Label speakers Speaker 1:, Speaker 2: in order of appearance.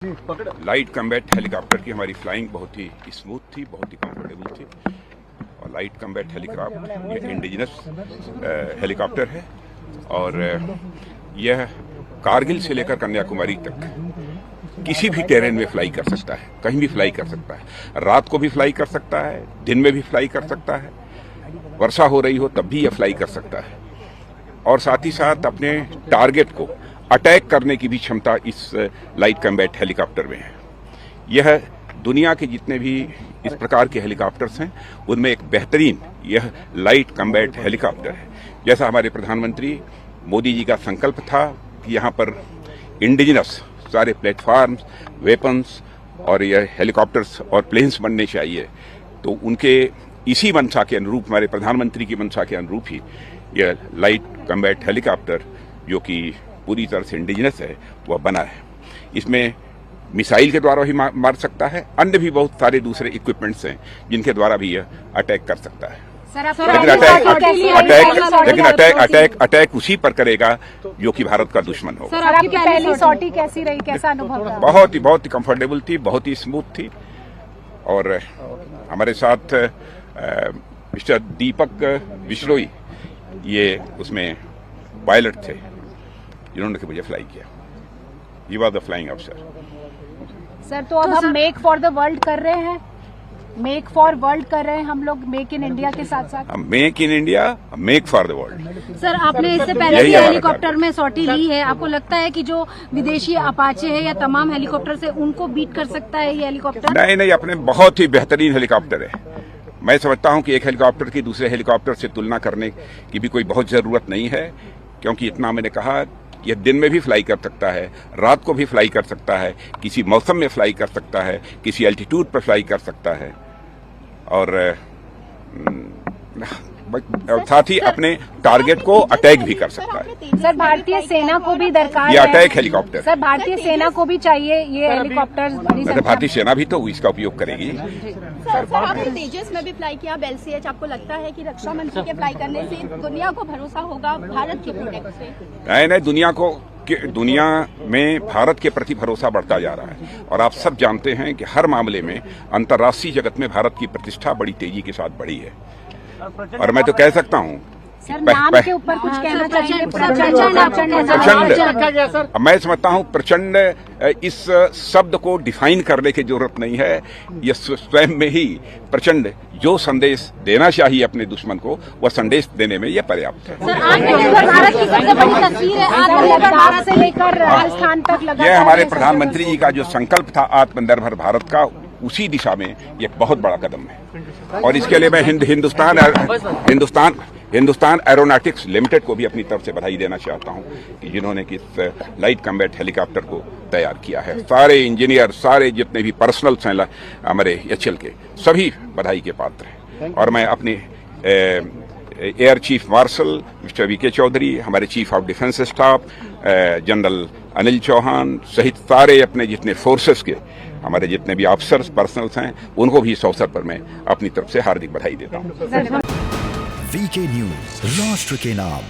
Speaker 1: Light combat helicopter की हमारी flying बहुत ही स्मूथ थी, बहुत ही कंफर्टेबल थी। और लाइट कम्बैट हेलीकॉप्टर ये इंडिजिनस हेलीकॉप्टर है और यह कारगिल से लेकर कन्याकुमारी तक किसी भी टेरेन में फ्लाई कर सकता है, कहीं भी फ्लाई कर सकता है। रात को भी फ्लाई कर सकता है, दिन में भी फ्लाई कर सकता है, वर्षा हो रही हो तब भी यह फ्लाई कर सकता है। और साथ ही साथ अपने टारगेट को अटैक करने की भी क्षमता इस लाइट कम्बैट हेलीकॉप्टर में है। यह दुनिया के जितने भी इस प्रकार के हेलीकॉप्टर्स हैं उनमें एक बेहतरीन यह लाइट कम्बैट हेलीकॉप्टर है। जैसा हमारे प्रधानमंत्री मोदी जी का संकल्प था कि यहाँ पर इंडिजिनस सारे प्लेटफॉर्म्स, वेपन्स और यह हेलीकॉप्टर्स और प्लेन्स बनने चाहिए, तो उनके इसी मंशा के अनुरूप, हमारे प्रधानमंत्री की मंशा के अनुरूप ही यह लाइट कम्बैट हेलीकॉप्टर जो कि पूरी तरह से इंडिजिनस है वह बना है। इसमें मिसाइल के द्वारा भी मार सकता है, अन्य भी बहुत सारे दूसरे इक्विपमेंट्स हैं जिनके द्वारा भी यह अटैक कर सकता है। लेकिन अटैक उसी पर करेगा जो कि भारत का दुश्मन होगा।
Speaker 2: सर, आपकी पहली सॉटी कैसी रही, कैसा अनुभव रहा?
Speaker 1: बहुत ही कंफर्टेबल थी, बहुत ही स्मूथ थी। और हमारे साथ मिस्टर दीपक बिश्नोई ये उसमें पायलट थे जिन्होंने मुझे फ्लाई किया। He was the flying officer.
Speaker 2: Sir, तो अब हम मेक फॉर द वर्ल्ड कर रहे हैं, मेक फॉर वर्ल्ड कर रहे हैं हम लोग, मेक इन इंडिया के साथ साथ
Speaker 1: हम make in India, make for the world.
Speaker 3: Sir, आपने इससे पहले भी हेलीकॉप्टर में सॉटी ली है, आपको लगता है कि जो विदेशी अपाचे है या तमाम हेलीकॉप्टर से उनको बीट कर सकता है ये हेलीकॉप्टर?
Speaker 1: नहीं, अपने बहुत ही बेहतरीन हेलीकॉप्टर है। मैं समझता हूं कि एक हेलीकॉप्टर की दूसरे हेलीकॉप्टर से तुलना करने की भी कोई बहुत जरूरत नहीं है, क्योंकि इतना मैंने कहा कि यह दिन में भी फ्लाई कर सकता है, रात को भी फ्लाई कर सकता है, किसी मौसम में फ्लाई कर सकता है, किसी एल्टीट्यूड पर फ्लाई कर सकता है और साथ ही अपने टारगेट को अटैक भी कर सकता है।
Speaker 2: सर, भारतीय सेना को भी दरकार
Speaker 1: ये अटैक हेलीकॉप्टर।
Speaker 2: सर, भारतीय सेना को भी चाहिए ये हेलीकॉप्टर।
Speaker 1: भारतीय सेना भी तो इसका उपयोग करेगी।
Speaker 4: सर, आपने तेजस में भी फ्लाई किया, LCH, आपको लगता है कि रक्षा मंत्री के फ्लाई करने से दुनिया को भरोसा होगा भारत के प्रोडक्ट से?
Speaker 1: नहीं, दुनिया में भारत के प्रति भरोसा बढ़ता जा रहा है और आप सब जानते हैं कि हर मामले में अंतर्राष्ट्रीय जगत में भारत की प्रतिष्ठा बड़ी तेजी के साथ बढ़ी है। और मैं तो कह सकता हूँ
Speaker 2: सर, नाम के ऊपर कुछ कहना चाहिए।
Speaker 1: प्रचंड, मैं समझता हूँ प्रचंड इस शब्द को डिफाइन करने की जरूरत नहीं है। यह स्वयं में ही प्रचंड जो संदेश देना चाहिए अपने दुश्मन को, वह संदेश देने में यह पर्याप्त है।
Speaker 3: सर, आत्मनिर्भर भारत की सबसे बड़ी तस्वीर है, आत्मनिर्भर भारत
Speaker 2: से लेकर राजस्थान तक लगा।
Speaker 1: यह हमारे प्रधानमंत्री जी का जो संकल्प था आत्मनिर्भर भारत का, उसी दिशा में एक बहुत बड़ा कदम है। और इसके लिए मैं हिंदुस्तान एरोनॉटिक्स लिमिटेड को भी अपनी तरफ से बधाई देना चाहता हूं कि जिन्होंने इस लाइट कम्बैट हेलीकॉप्टर को तैयार किया है। सारे इंजीनियर, सारे जितने भी पर्सनल्स हैं हमारे HAL के, सभी बधाई के पात्र हैं। और मैं अपने air chief marshal mister VK Chaudhary, हमारे chief of defence staff general Anil Chauhan सहित सारे अपने जितने फोर्सेस के हमारे जितने भी ऑफिसर्स, पर्सनल्स हैं, उनको भी इस अवसर पर मैं अपनी तरफ से हार्दिक बधाई देता हूं।
Speaker 5: VK न्यूज, राष्ट्र के नाम।